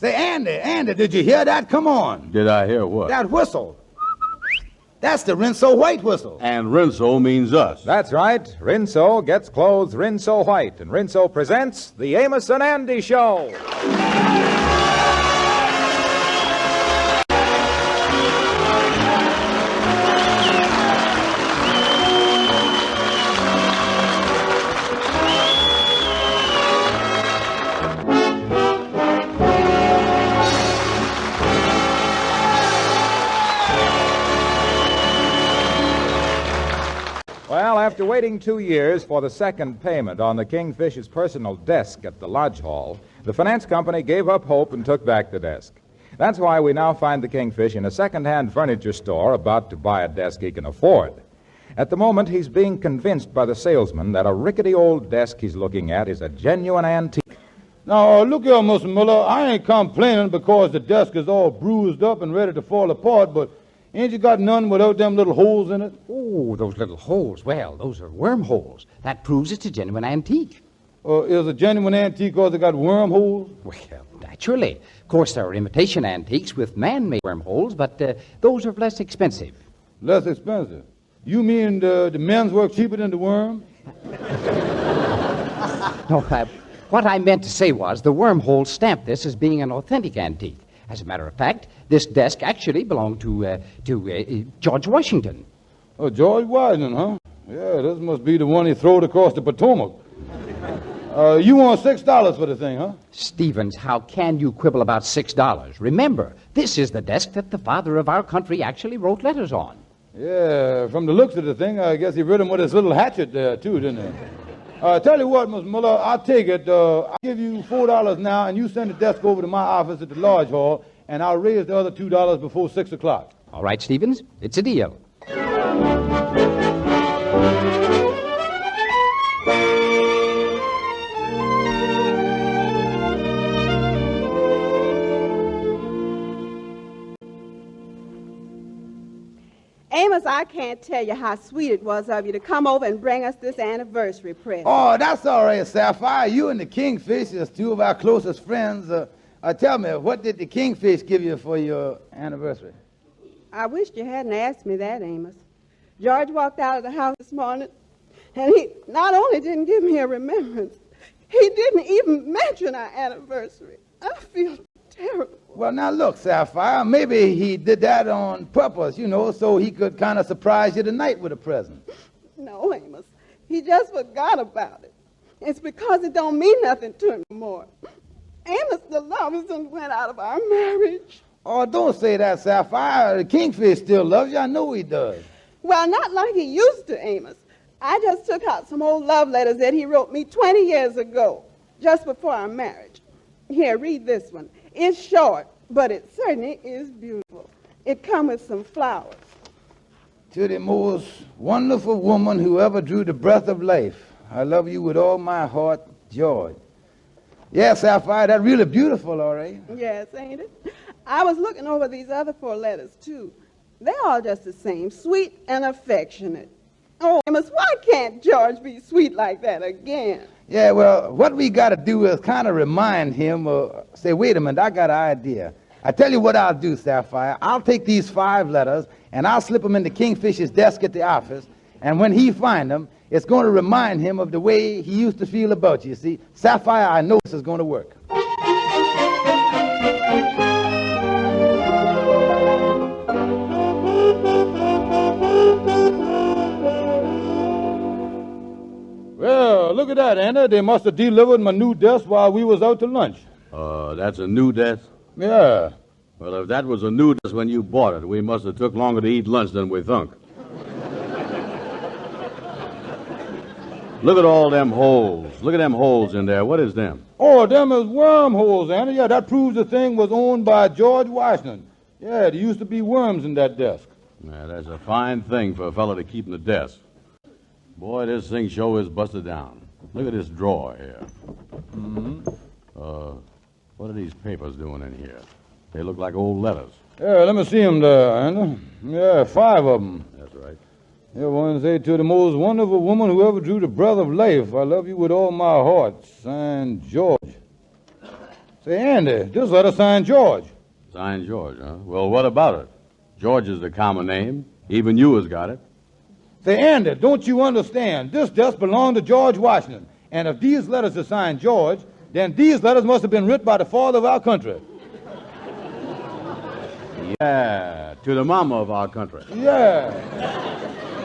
Say, Andy, did you hear that? Come on. Did I hear what? That whistle. That's the Rinso White whistle. And Rinso means us. That's right. Rinso gets clothes Rinso White, and Rinso presents the Amos N Andy Show. Well, after waiting 2 years for the second payment on the Kingfish's personal desk at the Lodge Hall, the finance company gave up hope and took back the desk. That's why we now find the Kingfish in a second-hand furniture store about to buy a desk he can afford. At the moment, he's being convinced by the salesman that a rickety old desk he's looking at is a genuine antique. Now, look here, Mr. Miller. I ain't complaining because the desk is all bruised up and ready to fall apart, but ain't you got none without them little holes in it? Oh, those little holes. Well, those are wormholes. That proves it's a genuine antique. Is a genuine antique because it got wormholes? Well, naturally. Of course, there are imitation antiques with man-made wormholes, but those are less expensive. Less expensive? You mean the men's work cheaper than the worm? No, what I meant to say was the wormhole stamped this as being an authentic antique. As a matter of fact, this desk actually belonged to George Washington. Oh, George Washington, huh? Yeah, this must be the one he throwed across the Potomac. You want $6 for the thing, huh? Stevens, how can you quibble about $6? Remember, this is the desk that the father of our country actually wrote letters on. Yeah, from the looks of the thing, I guess he wrote him with his little hatchet there, too, didn't he? Tell you what, Mr. Muller, I'll take it. I'll give you $4 now, and you send the desk over to my office at the Lodge Hall, and I'll raise the other $2 before 6 o'clock. All right, Stevens, it's a deal. Amos, I can't tell you how sweet it was of you to come over and bring us this anniversary present. Oh, that's all right, Sapphire. You and the Kingfish is two of our closest friends. Tell me, what did the Kingfish give you for your anniversary? I wished you hadn't asked me that, Amos. George walked out of the house this morning, and he not only didn't give me a remembrance, he didn't even mention our anniversary. I feel terrible. Well, now look, Sapphire, maybe he did that on purpose, so he could kind of surprise you tonight with a present. No, Amos, he just forgot about it. It's because it don't mean nothing to him anymore. Amos, the love done went out of our marriage. Oh, don't say that, Sapphire. The Kingfish still loves you. I know he does. Well, not like he used to, Amos. I just took out some old love letters that he wrote me 20 years ago, just before our marriage. Here, read this one. It's short, but it certainly is beautiful. It comes with some flowers. To the most wonderful woman who ever drew the breath of life, I love you with all my heart, George. Yes, Sapphire, that's really beautiful, all right. Yes, ain't it? I was looking over these other 4 letters, too. They're all just the same, sweet and affectionate. Oh, Amos, why can't George be sweet like that again? Yeah, well, what we got to do is kind of remind him, say, wait a minute, I got an idea. I tell you what I'll do, Sapphire. I'll take these 5 letters, and I'll slip them into Kingfish's desk at the office, and when he finds them, it's going to remind him of the way he used to feel about you, see? Sapphire, I know this is going to work. Well, look at that, Anna. They must have delivered my new desk while we was out to lunch. That's a new desk? Yeah. Well, if that was a new desk when you bought it, we must have took longer to eat lunch than we thunk. Look at all them holes. Look at them holes in there. What is them? Oh, them is wormholes, Anna. Yeah, that proves the thing was owned by George Washington. Yeah, there used to be worms in that desk. Yeah, that's a fine thing for a fellow to keep in the desk. Boy, this thing sure is busted down. Look at this drawer here. Mm-hmm. What are these papers doing in here? They look like old letters. Yeah, let me see them there, Anna. Yeah, 5 of them. That's right. Yeah, one say, to the most wonderful woman who ever drew the breath of life, I love you with all my heart. Signed, George. Say, Andy, this letter signed George. Signed George, huh? Well, what about it? George is the common name. Even you has got it. Say, Andy, don't you understand? This desk belonged to George Washington. And if these letters are signed George, then these letters must have been written by the father of our country. Yeah, to the mama of our country. Yeah.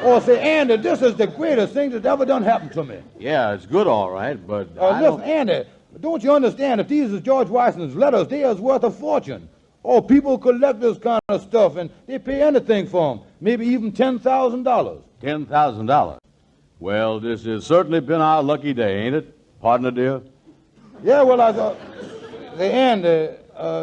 Or say, Andy, this is the greatest thing that's ever done happened to me. Yeah, it's good, all right, but Listen, Andy, don't you understand? If these are George Washington's letters, they is worth a fortune. Oh, people collect this kind of stuff, and they pay anything for them, maybe even $10,000. $10,000. Well, this has certainly been our lucky day, ain't it, partner dear? Yeah, well, I thought, say, Andy,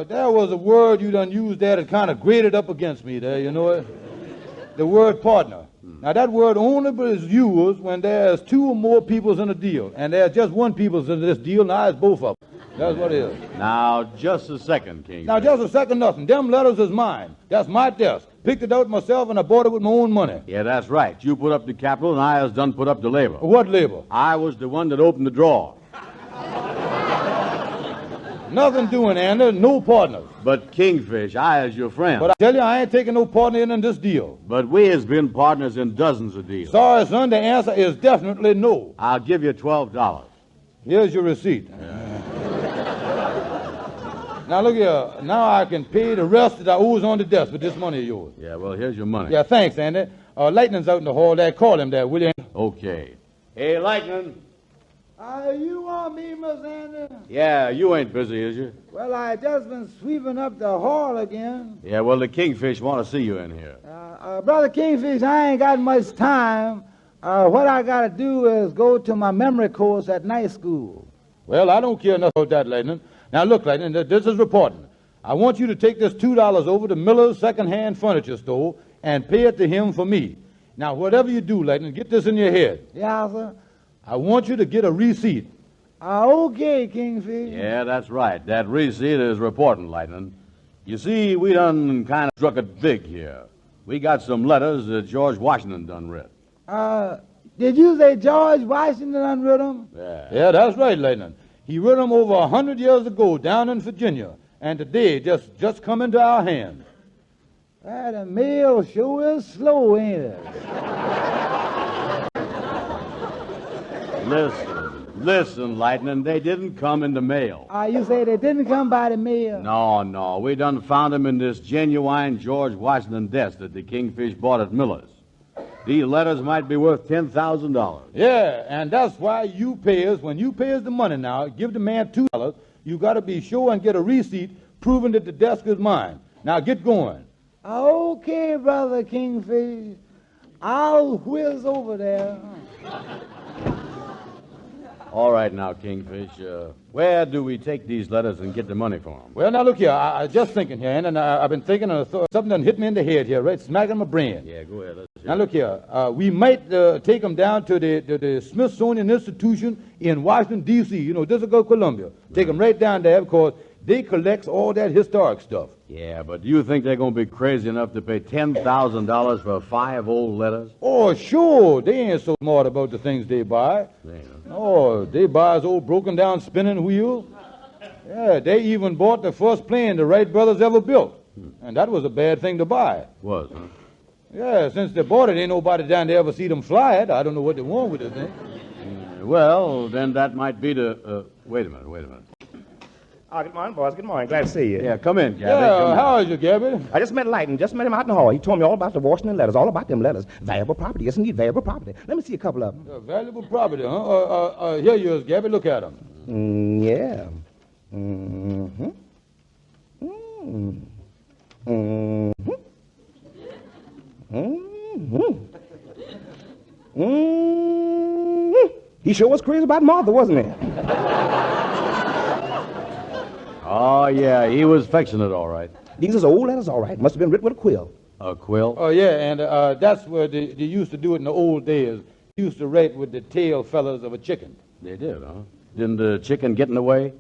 there was a word you done used there that kind of grated up against me there, you know it? The word partner. Now, that word only is used when there's two or more peoples in a deal, and there's just one peoples in this deal, now it's both of them. That's what it is. Now, just a second, King. Now, just a second, nothing. Them letters is mine. That's my desk. Picked it out myself, and I bought it with my own money. Yeah, that's right. You put up the capital, and I has done put up the labor. What labor? I was the one that opened the drawer. Nothing doing, Andy. No partners. But Kingfish, I as your friend. But I tell you, I ain't taking no partner in this deal. But we has been partners in dozens of deals. Sorry, son, the answer is definitely no. I'll give you $12. Here's your receipt. Now, look here. Now I can pay the rest that I owes on the desk with this money of yours. Yeah, well, here's your money. Yeah, thanks, Andy. Lightning's out in the hall there. Call him there, will you? Okay. Hey, Lightning. You want me, Miss Andy? Yeah, you ain't busy, is you? Well, I just been sweeping up the hall again. Yeah, well, the Kingfish want to see you in here. Brother Kingfish, I ain't got much time. What I got to do is go to my memory course at night school. Well, I don't care enough about that, Lightning. Now, look, Lightning, this is reporting. I want you to take this $2 over to Miller's second-hand furniture store and pay it to him for me. Now, whatever you do, Lightning, get this in your head. Yeah, sir. I want you to get a receipt. Okay, Kingfish. Yeah, that's right. That receipt is reporting, Lightning. You see, we done kind of struck it big here. We got some letters that George Washington done read. Did you say George Washington unread them? Yeah, that's right, Lightning. He wrote them over 100 years ago down in Virginia, and today just come into our hands. The mail sure is slow, ain't it? Listen, Lightning, they didn't come in the mail. You say they didn't come by the mail? No, we done found them in this genuine George Washington desk that the Kingfish bought at Miller's. These letters might be worth $10,000. Yeah, and that's why you pay us. When you pay us the money now, give the man $2. You got to be sure and get a receipt proving that the desk is mine. Now get going. Okay, Brother Kingfish. I'll whiz over there. All right now, Kingfish. Where do we take these letters and get the money for them? Well, now look here. I just thinking here, and I've been thinking of something done hit me in the head here, right? Smack in my brain. Yeah, go ahead. Now look here. We might take them down to the Smithsonian Institution in Washington, D.C., District of Columbia. Take them right down there because they collect all that historic stuff. Yeah, but do you think they're going to be crazy enough to pay $10,000 for 5 old letters? Oh, sure. They ain't so smart about the things they buy. Oh, they buy old broken down spinning wheels. Yeah, they even bought the first plane the Wright brothers ever built. And that was a bad thing to buy. Was, huh? Yeah, since they bought it, ain't nobody down there ever see them fly it. I don't know what they want with the thing. Well, then that might be the... Wait a minute. Good morning, boys. Good morning. Glad to see you. Yeah, come in, Gabby. Yeah, how is you, Gabby? I just met Lightning. Just met him out in the hall. He told me all about the Washington letters, all about them letters. Valuable property. Yes, indeed, valuable property. Let me see a couple of them. Valuable property, huh? Here you is, Gabby. Look at them. Yeah. Mm-hmm. Mm-hmm. Mm-hmm. Mm-hmm. He sure was crazy about Martha, wasn't he? Oh, yeah, he was fixing it all right. These is old letters, all right. Must have been written with a quill. A quill? Oh, yeah, and that's where they used to do it in the old days. They used to write with the tail feathers of a chicken. They did, huh? Didn't the chicken get in the way?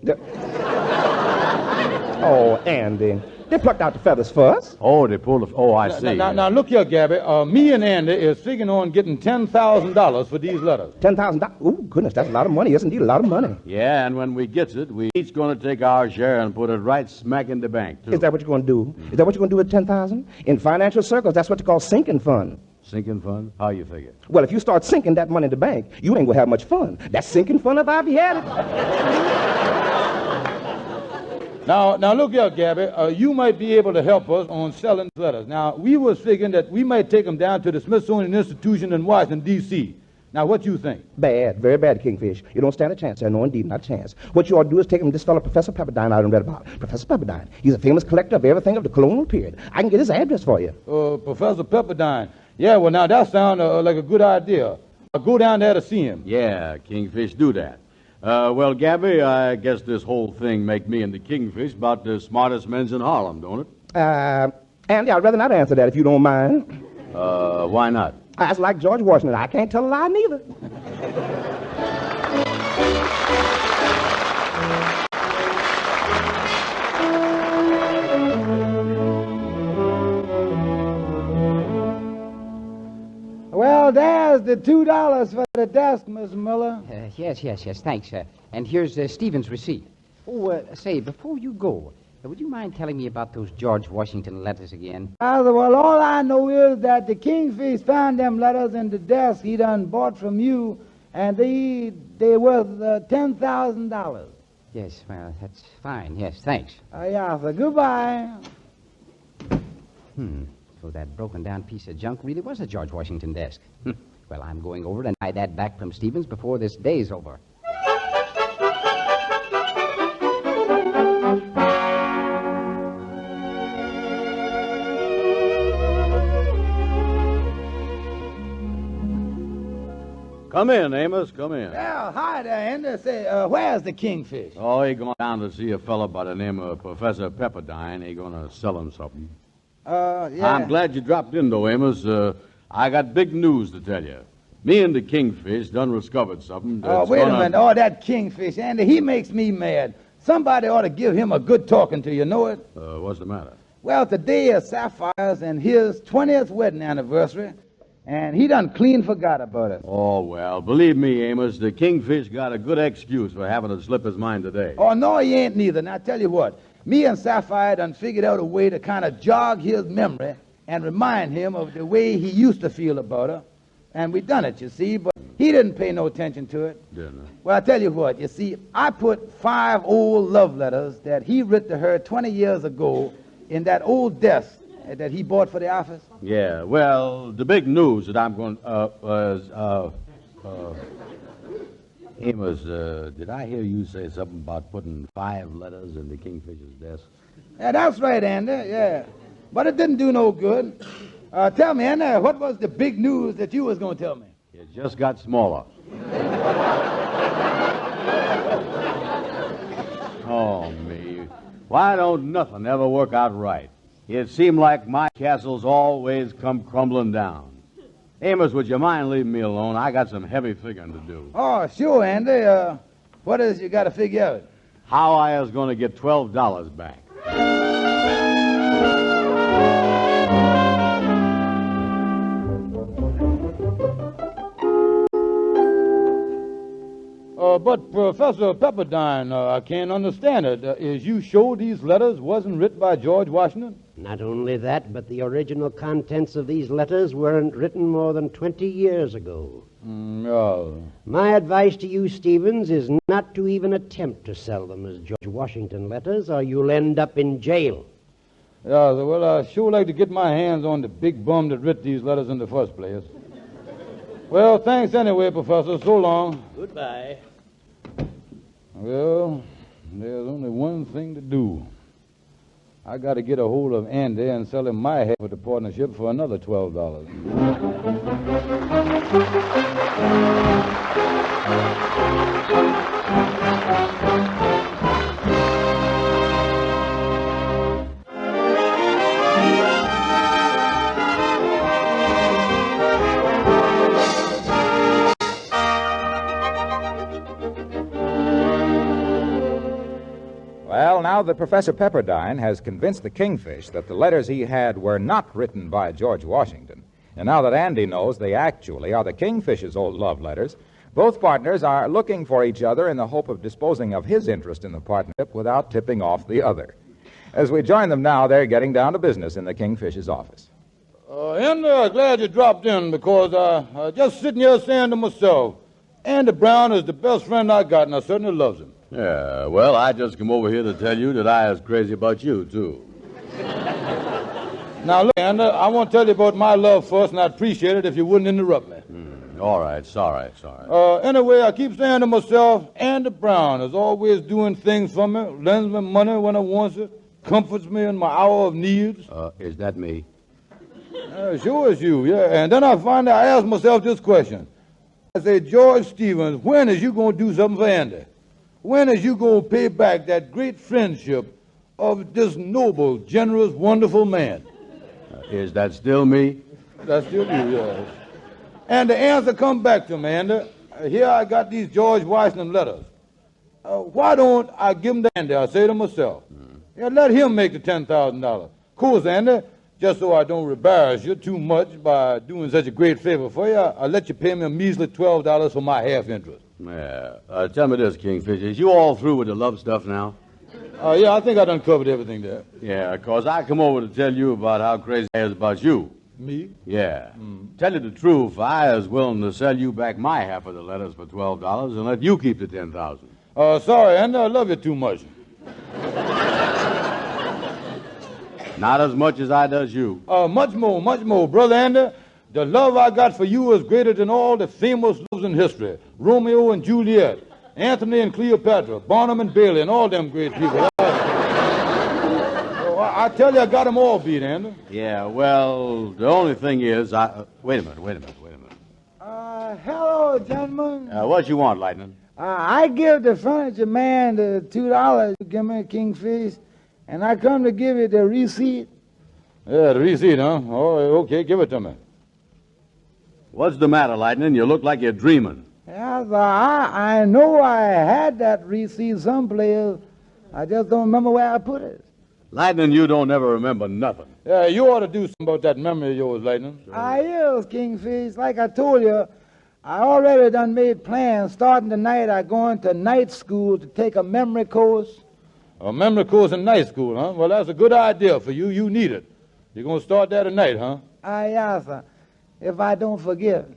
Oh, Andy. They plucked out the feathers first. Oh, they pulled the... Oh, I see. Now, look here, Gabby. Me and Andy is figuring on getting $10,000 for these letters. $10,000. Oh, goodness, that's a lot of money. Yes, indeed, a lot of money. Yeah, and when we gets it, we each going to take our share and put it right smack in the bank, too. Is that what you're going to do? Is that what you're going to do with 10,000? In financial circles, that's what they call sinking fund. Sinking fund? How you figure? Well, if you start sinking that money in the bank, you ain't going to have much fun. That sinking fund if I've had it. Now, look here, Gabby. You might be able to help us on selling letters. Now, we was figuring that we might take them down to the Smithsonian Institution in Washington, D.C. Now, what you think? Bad, very bad, Kingfish. You don't stand a chance there. No, indeed, not a chance. What you ought to do is take him to this fellow, Professor Pepperdine, I done read about. Professor Pepperdine. He's a famous collector of everything of the colonial period. I can get his address for you. Professor Pepperdine. Yeah, well, now, that sounds like a good idea. I'll go down there to see him. Yeah, Kingfish, do that. Well, Gabby, I guess this whole thing make me and the Kingfish about the smartest men in Harlem, don't it? Andy, I'd rather not answer that if you don't mind. Why not? That's like George Washington. I can't tell a lie neither. Well, there's the $2 for the desk, Miss Miller. Yes, thanks. And here's Stephen's receipt. Oh, say, before you go, would you mind telling me about those George Washington letters again? Well, all I know is that the Kingfish found them letters in the desk he done bought from you, and they worth $10,000. Yes, well, that's fine. Yes, thanks. Yeah, so goodbye. So that broken-down piece of junk really was a George Washington desk. Well, I'm going over and buy that back from Stevens before this day's over. Come in, Amos, come in. Well, hi there, Andy. Say, where's the Kingfish? Oh, he going down to see a fellow by the name of Professor Pepperdine. He going to sell him something. Yeah. I'm glad you dropped in, though, Amos. I got big news to tell you. Me and the Kingfish done discovered something that's wait a minute. Oh, that Kingfish, Andy, he makes me mad. Somebody ought to give him a good talking to, you know it? What's the matter? Well, today is Sapphire's and his 20th wedding anniversary, and he done clean forgot about it. Oh, well, believe me, Amos, the Kingfish got a good excuse for having to slip his mind today. Oh, no, he ain't neither. Now, I tell you what. Me and Sapphire done figured out a way to kind of jog his memory and remind him of the way he used to feel about her. And we done it, you see, but he didn't pay no attention to it. Didn't I? Well, I tell you what, you see, I put 5 old love letters that he wrote to her 20 years ago in that old desk that he bought for the office. Yeah, well, the big news that I'm going Amos, did I hear you say something about putting 5 letters in the Kingfisher's desk? Yeah, that's right, Andy, yeah. But it didn't do no good. Tell me, Andy, what was the big news that you was going to tell me? It just got smaller. Oh, me. Why don't nothing ever work out right? It seemed like my castles always come crumbling down. Amos, would you mind leaving me alone? I got some heavy figuring to do. Oh, sure, Andy. What is you got to figure out? How I was going to get $12 back. But Professor Pepperdine, I can't understand it. Is you sure these letters wasn't written by George Washington? Not only that, but the original contents of these letters weren't written more than 20 years ago. No. My advice to you, Stevens, is not to even attempt to sell them as George Washington letters, or you'll end up in jail. Yeah, well, I sure like to get my hands on the big bum that writ these letters in the first place. Well, thanks anyway, Professor. So long. Goodbye. Well, there's only one thing to do. I got to get a hold of Andy and sell him my half of the partnership for another $12. Well, now that Professor Pepperdine has convinced the Kingfish that the letters he had were not written by George Washington, and now that Andy knows they actually are the Kingfish's old love letters, both partners are looking for each other in the hope of disposing of his interest in the partnership without tipping off the other. As we join them now, they're getting down to business in the Kingfish's office. Andy, I'm glad you dropped in because I just sitting here saying to myself, Andy Brown is the best friend I got, and I certainly loves him. Yeah, well, I just come over here to tell you that I is crazy about you, too. Now, look, Andy, I want to tell you about my love first, and I'd appreciate it if you wouldn't interrupt me. All right, sorry. Anyway, I keep saying to myself, Andy Brown is always doing things for me, lends me money when I want it, comforts me in my hour of needs. Is that me? Sure is you, yeah. And then I ask myself this question. I say, George Stevens, when is you going to do something for Andy? When is you going to pay back that great friendship of this noble, generous, wonderful man? Is that still me? That's still you, yes. And the answer come back to me, Andy. Here I got these George Washington letters. Why don't I give them to Andy? I say to myself. Yeah, let him make the $10,000. Of course, Andy, just so I don't embarrass you too much by doing such a great favor for you, I'll let you pay me a measly $12 for my half interest. Yeah. Tell me this, Kingfish. Is you all through with the love stuff now? Yeah, I think I done covered everything there. Yeah, because I come over to tell you about how crazy I is about you. Me? Yeah. Tell you the truth, I is willing to sell you back my half of the letters for $12 and let you keep the $10,000. Sorry, Andy, I love you too much. Not as much as I does you. Much more. Brother Andy, the love I got for you is greater than all the famous loves in history. Romeo and Juliet, Antony and Cleopatra, Barnum and Bailey, and all them great people. I tell you, I got them all beat, Andy. Yeah, well, the only thing is, Wait a minute. Hello, gentlemen. What you want, Lightning? I give the furniture man the $2 you give me, Kingfish, and I come to give you the receipt. Yeah, the receipt, huh? Oh, okay, give it to me. What's the matter, Lightning? You look like you're dreaming. Yes, I know I had that receipt someplace. I just don't remember where I put it. Lightning, you don't ever remember nothing. Yeah, you ought to do something about that memory of yours, Lightning. I is, Kingfish. Like I told you, I already done made plans. Starting tonight, I going to night school to take a memory course. A memory course in night school, huh? Well, that's a good idea for you. You need it. You're going to start that tonight, huh? Yes, sir. If I don't forget.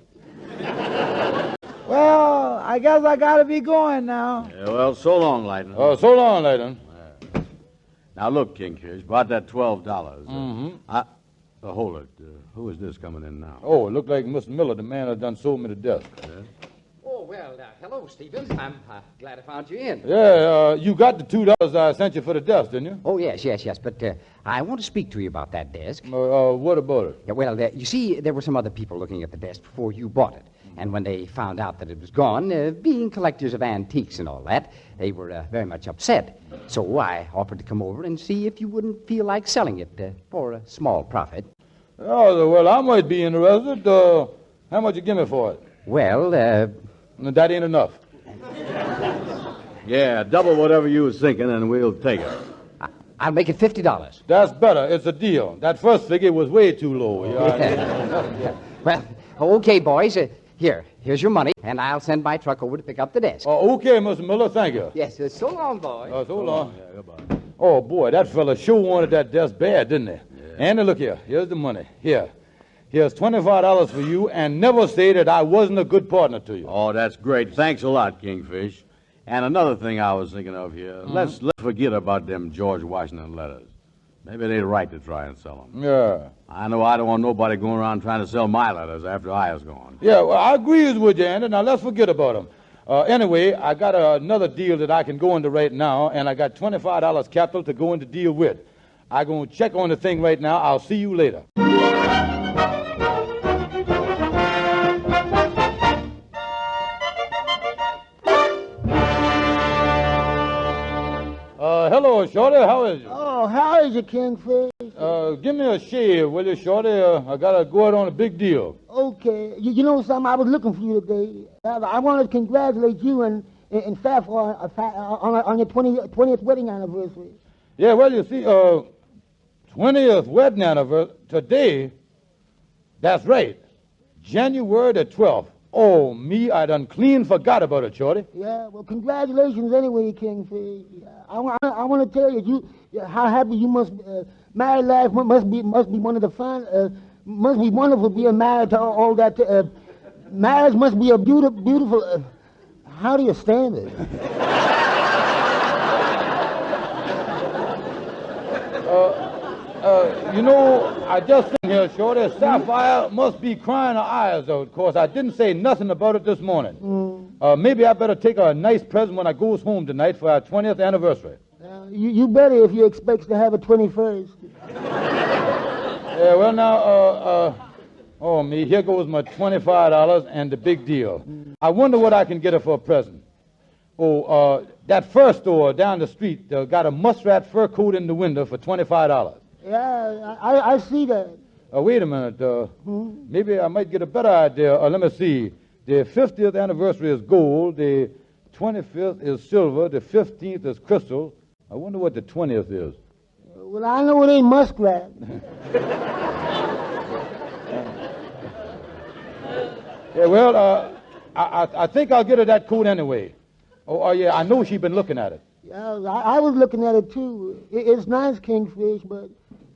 Well, I guess I got to be going now. Yeah, well, so long, Lightning. So long, Lightning. Now, look, Kingfish, about that $12. Hold it. Who is this coming in now? Oh, it looked like Mr. Miller, the man that done sold me the desk. Yeah. Oh, well, hello, Stevens. I'm glad I found you in. Yeah, you got the $2 I sent you for the desk, didn't you? Oh, yes. But I want to speak to you about that desk. What about it? Yeah, well, you see, there were some other people looking at the desk before you bought it. And when they found out that it was gone, being collectors of antiques and all that, they were very much upset. So I offered to come over and see if you wouldn't feel like selling it for a small profit. Oh, well, I might be interested. How much you give me for it? Well, that ain't enough. Yeah, double whatever you was thinking, and we'll take it. I'll make it $50. That's better. It's a deal. That first figure was way too low. Yeah. Well, okay, boys. Here's your money, and I'll send my truck over to pick up the desk. Okay, Mr. Miller, thank you. Yes, so long, boys. So long. Yeah, goodbye. Oh, boy, that fella sure wanted that desk bad, didn't he? Yeah. Andy, look here. Here's the money. Here's $25 for you, and never say that I wasn't a good partner to you. Oh, that's great. Thanks a lot, Kingfish. And another thing I was thinking of here, let's forget about them George Washington letters. Maybe they're right to try and sell them. Yeah. I know I don't want nobody going around trying to sell my letters after I is gone. Yeah, well, I agree with you, Andy. Now, let's forget about them. Anyway, I got another deal that I can go into right now, and I got $25 capital to go into deal with. I'm going to check on the thing right now. I'll see you later. Hello, Shorty. How is you? Oh, how is it, Kingfish? Give me a shave, will you, Shorty? I got to go out on a big deal. Okay. You know something? I was looking for you today. I want to congratulate you and in Sapphire on your 20th wedding anniversary. Yeah, well, you see, 20th wedding anniversary, today, that's right, January the 12th. Oh, me, I done clean forgot about it, Shorty. Yeah, well, congratulations anyway, Kingfish. I want to tell you, how happy you must be. Married life must be one of the must be wonderful being married to all that. Marriage must be a beautiful. How do you stand it? You know, I just think here, Shorty, Sapphire must be crying her eyes out, of course. I didn't say nothing about it this morning. Maybe I better take her a nice present when I goes home tonight for our 20th anniversary. You better if you expects to have a 21st. Yeah, well, now, oh, me, here goes my $25 and the big deal. I wonder what I can get her for a present. Oh, that fur store down the street got a muskrat fur coat in the window for $25. Yeah, I see that. Wait a minute. Maybe I might get a better idea. Let me see. The 50th anniversary is gold. The 25th is silver. The 15th is crystal. I wonder what the 20th is. Well, I know it ain't muskrat. Yeah, well, I think I'll get her that coat anyway. Oh, yeah, I know she's been looking at it. Yeah, I was looking at it, too. It's nice, Kingfish, but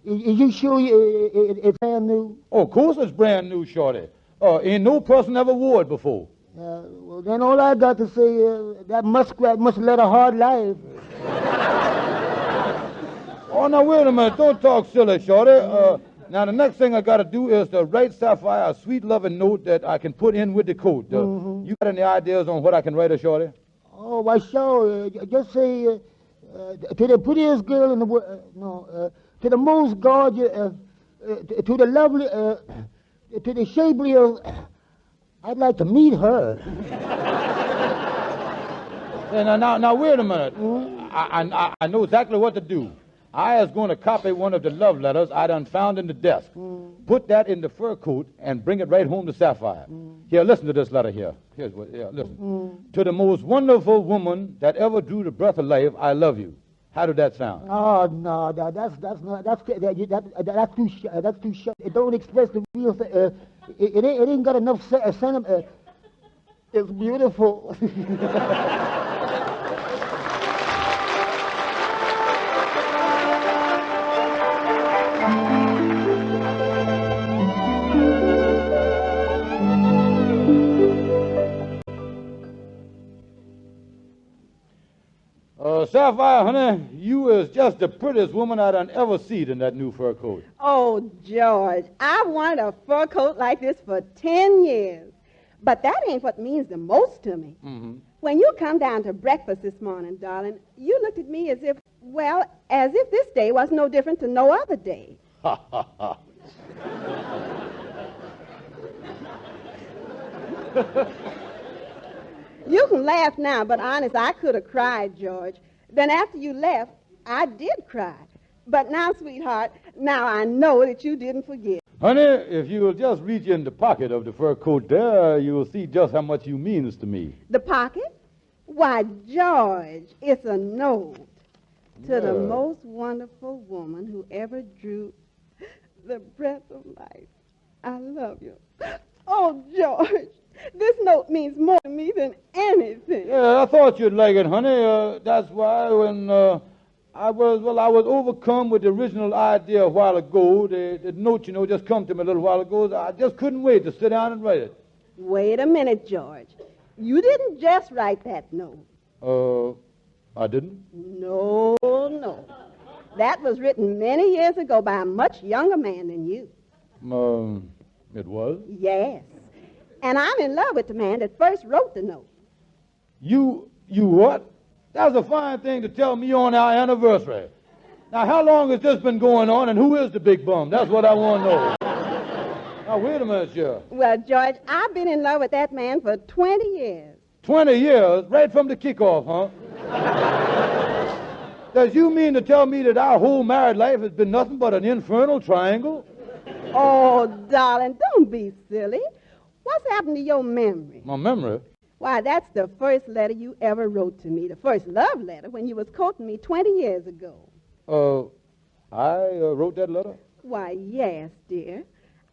is you sure it's brand new? Oh, of course it's brand new, Shorty. Ain't no person ever wore it before. Well, then all I got to say is that muskrat must have led a hard life. Oh, now, wait a minute. Don't talk silly, Shorty. Now, the next thing I got to do is to write Sapphire a sweet, loving note that I can put in with the coat. You got any ideas on what I can write her, Shorty? Oh, why, sure. Just say, to the prettiest girl in the world, to the most gorgeous, to the lovely, to the shapely, I'd like to meet her. Now, wait a minute. I know exactly what to do. I is going to copy one of the love letters I done found in the desk. Put that in the fur coat and bring it right home to Sapphire. Here, listen to this letter here. Here's what, listen. To the most wonderful woman that ever drew the breath of life, I love you. How did that sound? Oh, no, that's too short. It don't express the real thing. It ain't got enough sentiment. It's beautiful. Sapphire, honey, you is just the prettiest woman I done ever seen in that new fur coat. Oh, George, I wanted a fur coat like this for 10 years. But that ain't what means the most to me. When you come down to breakfast this morning, darling, you looked at me as if this day was no different to no other day. Ha, ha, ha. You can laugh now, but honest, I could have cried, George. Then after you left, I did cry. But now, sweetheart, now I know that you didn't forget. Honey, if you will just reach in the pocket of the fur coat there, you will see just how much you means to me. The pocket? Why, George, it's a note to the most wonderful woman who ever drew the breath of life. I love you. Oh, George, this note means more to me than anything. Yeah, I thought you'd like it, honey. That's why when I was overcome with the original idea a while ago. The note, just come to me a little while ago. I just couldn't wait to sit down and write it. Wait a minute, George. You didn't just write that note. I didn't? No. That was written many years ago by a much younger man than you. It was? Yes. And I'm in love with the man that first wrote the note. You what? That's a fine thing to tell me on our anniversary. Now, how long has this been going on, and who is the big bum? That's what I want to know. Now, wait a minute, sir. Well, George, I've been in love with that man for 20 years. 20 years? Right from the kickoff, huh? Does you mean to tell me that our whole married life has been nothing but an infernal triangle? Oh, darling, don't be silly. What's happened to your memory? My memory? Why, that's the first letter you ever wrote to me, the first love letter when you was courting me 20 years ago. I wrote that letter? Why, yes, dear.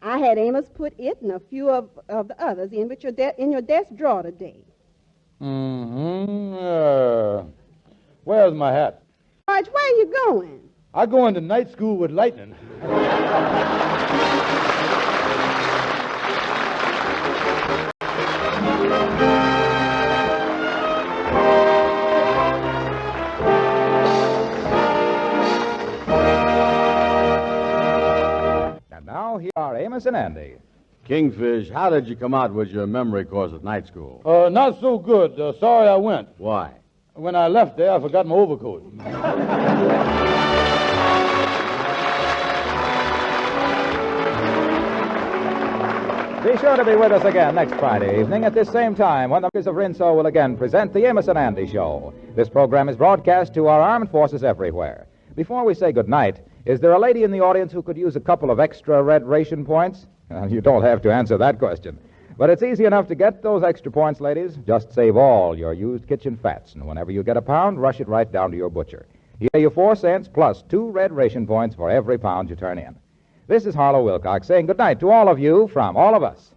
I had Amos put it and a few of the others in your desk drawer today. Mm-hmm. Where's my hat? George, where are you going? I go into night school with lightning. And now here are Amos and Andy. Kingfish, how did you come out with your memory course at night school? Not so good. Sorry I went. Why? When I left there, I forgot my overcoat. Be sure to be with us again next Friday evening at this same time when the Boys of Rinso will again present the Amos and Andy Show. This program is broadcast to our armed forces everywhere. Before we say good night, is there a lady in the audience who could use a couple of extra red ration points? You don't have to answer that question. But it's easy enough to get those extra points, ladies. Just save all your used kitchen fats, and whenever you get a pound, rush it right down to your butcher. You pay you 4 cents plus 2 red ration points for every pound you turn in. This is Harlow Wilcox saying good night to all of you from all of us.